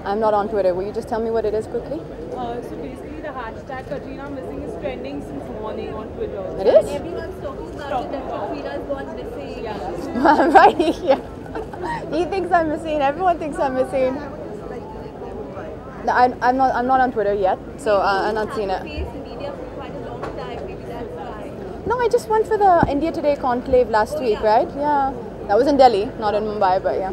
I'm not on Twitter. Will you just tell me what it is quickly? So basically the hashtag Katrina Missing is trending since morning on Twitter. It is? Everyone's talking about it, that Katrina's gone missing. Yeah. I'm right here. He thinks I'm missing. Everyone thinks I'm missing. No, I'm not on Twitter yet, so I'm not seen it. Faced the media for quite a long time, maybe that's why. No, I just went for the India Today conclave last week, right? Yeah. That was in Delhi, not in Mumbai, but yeah.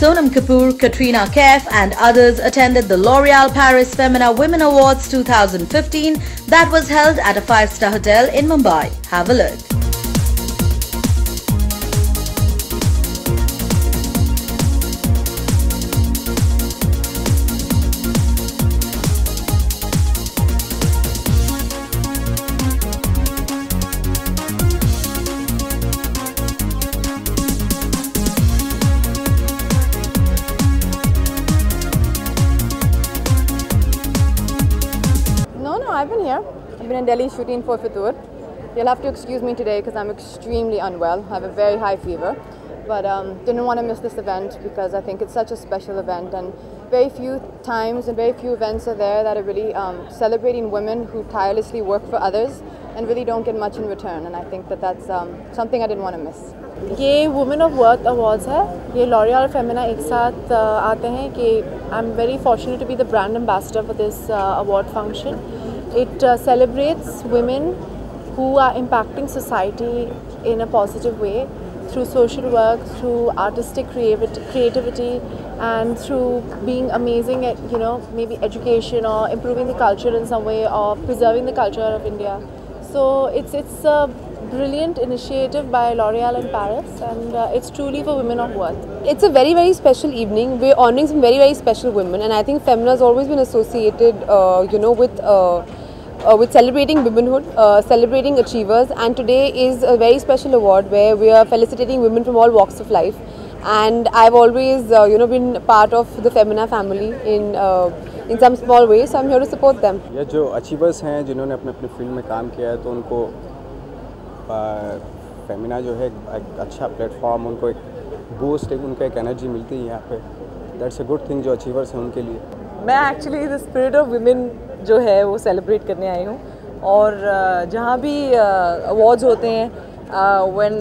Sonam Kapoor, Katrina Kaif and others attended the L'Oreal Paris Femina Women Awards 2015 that was held at a 5-star hotel in Mumbai. Have a look. No, I've been here. I've been in Delhi shooting for Fitur. You'll have to excuse me today because I'm extremely unwell. I have a very high fever. But didn't want to miss this event because I think it's such a special event, and very few times and very few events are there that are really celebrating women who tirelessly work for others and really don't get much in return. And I think that that's something I didn't want to miss. ये women of worth awards है. ये L'Oreal Femina एक साथ आते हैं कि I am very fortunate to be the brand ambassador for this award function. It celebrates women who are impacting society in a positive way through social work, through artistic creativity, and through being amazing at, you know, maybe education or improving the culture in some way or preserving the culture of India. So it's a brilliant initiative by L'Oreal in Paris, and it's truly for women of worth. It's a very, very special evening. We're honoring some very, very special women, and I think Femina has always been associated, with celebrating womanhood, celebrating achievers, and today is a very special award where we are felicitating women from all walks of life. And I've always, been part of the Femina family in some small way, so I'm here to support them. ये जो achievers हैं जिन्होंने अपने अपने field में काम किया है, तो उनको फेमिना जो है एक अच्छा प्लेटफॉर्म, उनको एक बूस्ट, उनको एक एनर्जी मिलती है यहाँ पे. दैट्स अ गुड थिंग जो अचीवर्स हैं उनके लिए. मैं actually the spirit of women जो है वो सेलिब्रेट करने आई हूँ, और जहाँ भी अवार्ड्स होते हैं, when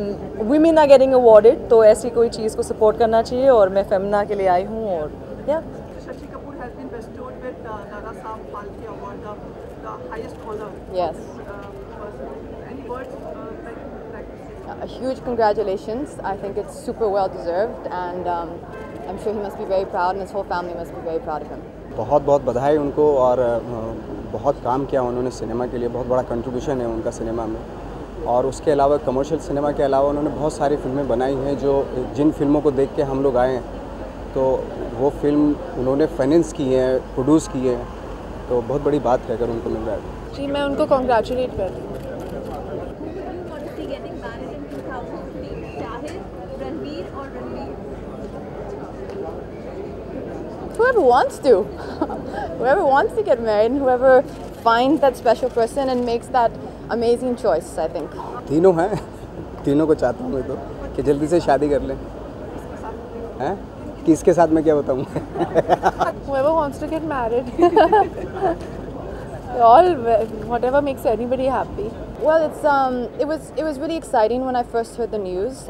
women are getting awarded, तो ऐसी कोई चीज़ को सपोर्ट करना चाहिए, और मैं फेमिना के लिए आई हूँ. और या Shashi Kapoor has been bestowed with Dada Saab Phalke Award, the highest honor. Yes. Any words like to say? A huge congratulations. I think it's super well deserved, and I'm sure he must be very proud, and his whole family must be very proud of him. बहुत बहुत बधाई उनको, और बहुत काम किया उन्होंने cinema के लिए. बहुत बड़ा कंट्रीब्यूशन है उनका सिनेमा में. और उसके अलावा कमर्शियल सिनेमा के अलावा उन्होंने बहुत सारी फिल्में बनाई हैं, जो जिन फिल्मों को देख के हम लोग आए हैं, तो वो फिल्म उन्होंने फाइनेंस की है, प्रोड्यूस की है. तो बहुत बड़ी बात है अगर उनको मिल रहा है. जी, मैं उनको कॉन्ग्रेचुलेट करती हूँ. Honestly, getting married in 2015, Shahid, Ranveer or Ranveer? Whoever wants to. Whoever wants to get married, and whoever finds that special person and makes that amazing choice, I think. तीनों हैं, तीनों को चाहता हूँ मैं तो कि जल्दी से शादी कर लें. हैं? किसके साथ मैं क्या बताऊँ? Whoever wants to get married. All, whatever makes anybody happy. Well, it was really exciting when I first heard the news.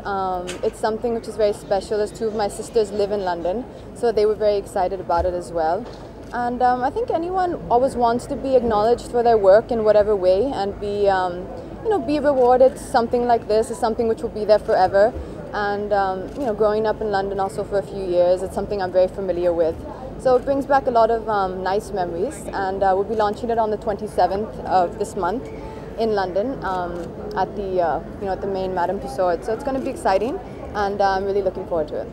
It's something which is very special, as two of my sisters live in London, so they were very excited about it as well. And I think anyone always wants to be acknowledged for their work in whatever way, and be rewarded. Something like this is something which will be there forever. And growing up in London also for a few years, it's something I'm very familiar with. So it brings back a lot of nice memories, and we'll be launching it on the 27th of this month in London at the main Madame Tussauds. So it's going to be exciting, and I'm really looking forward to it.